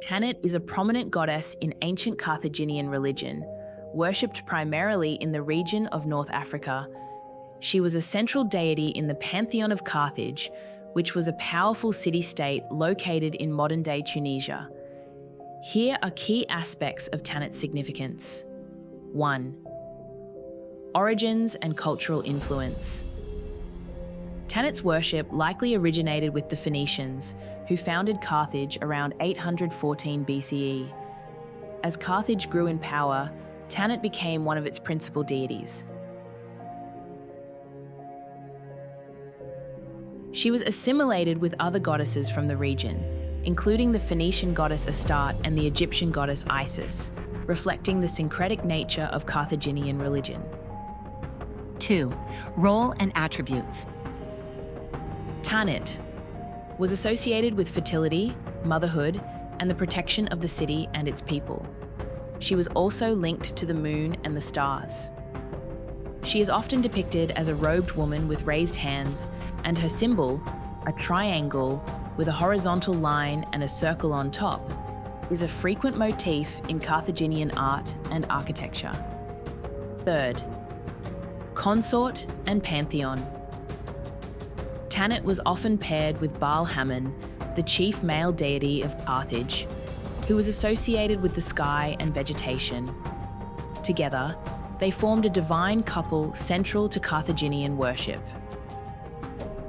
Tanit is a prominent goddess in ancient Carthaginian religion, worshipped primarily in the region of North Africa. She was a central deity in the pantheon of Carthage, which was a powerful city-state located in modern-day Tunisia. Here are key aspects of Tanit's significance. 1. Origins and cultural influence. Tanit's worship likely originated with the Phoenicians, who founded Carthage around 814 BCE. As Carthage grew in power, Tanit became one of its principal deities. She was assimilated with other goddesses from the region, including the Phoenician goddess Astarte and the Egyptian goddess Isis, reflecting the syncretic nature of Carthaginian religion. 2. Role and attributes. Tanit was associated with fertility, motherhood, and the protection of the city and its people. She was also linked to the moon and the stars. She is often depicted as a robed woman with raised hands, and her symbol, a triangle with a horizontal line and a circle on top, is a frequent motif in Carthaginian art and architecture. 3rd, consort and pantheon. Tanit was often paired with Baal-Hamon, the chief male deity of Carthage, who was associated with the sky and vegetation. Together, they formed a divine couple central to Carthaginian worship.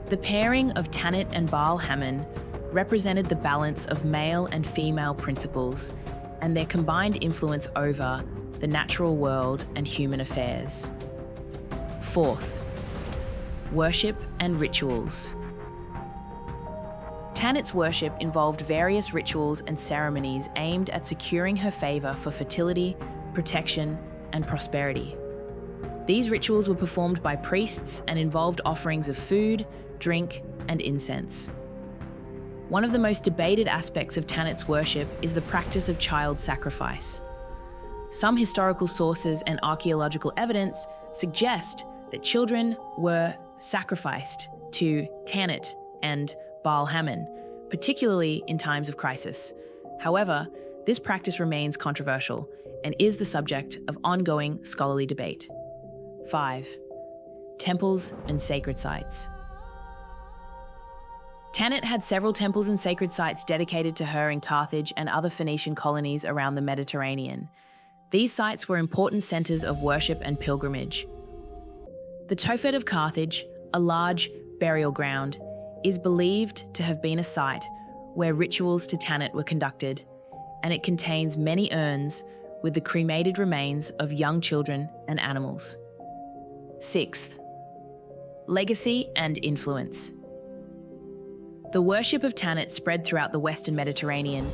The pairing of Tanit and Baal-Hamon represented the balance of male and female principles and their combined influence over the natural world and human affairs. 4th, worship and rituals. Tanit's worship involved various rituals and ceremonies aimed at securing her favor for fertility, protection, and prosperity. These rituals were performed by priests and involved offerings of food, drink, and incense. One of the most debated aspects of Tanit's worship is the practice of child sacrifice. Some historical sources and archaeological evidence suggest that children were sacrificed to Tanit and Baal-Hamon, particularly in times of crisis. However, this practice remains controversial and is the subject of ongoing scholarly debate. 5. Temples and sacred sites. Tanit had several temples and sacred sites dedicated to her in Carthage and other Phoenician colonies around the Mediterranean. These sites were important centers of worship and pilgrimage. The Tophet of Carthage, a large burial ground, is believed to have been a site where rituals to Tanit were conducted, and it contains many urns with the cremated remains of young children and animals. 6th, legacy and influence. The worship of Tanit spread throughout the Western Mediterranean,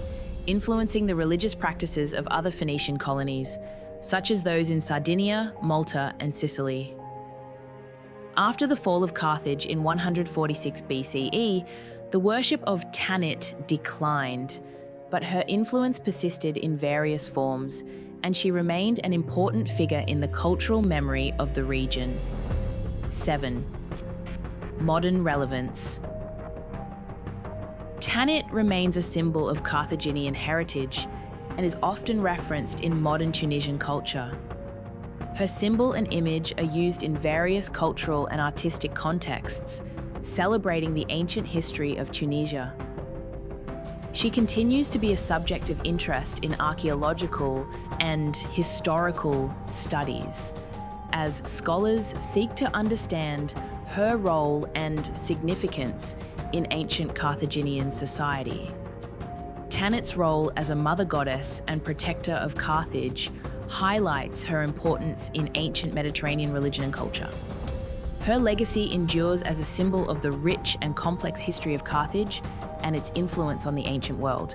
influencing the religious practices of other Phoenician colonies, such as those in Sardinia, Malta, and Sicily. After the fall of Carthage in 146 BCE, the worship of Tanit declined, but her influence persisted in various forms, and she remained an important figure in the cultural memory of the region. 7. Modern relevance. Tanit remains a symbol of Carthaginian heritage and is often referenced in modern Tunisian culture. Her symbol and image are used in various cultural and artistic contexts, celebrating the ancient history of Tunisia. She continues to be a subject of interest in archaeological and historical studies, as scholars seek to understand her role and significance in ancient Carthaginian society. Tanit's role as a mother goddess and protector of Carthage highlights her importance in ancient Mediterranean religion and culture. Her legacy endures as a symbol of the rich and complex history of Carthage and its influence on the ancient world.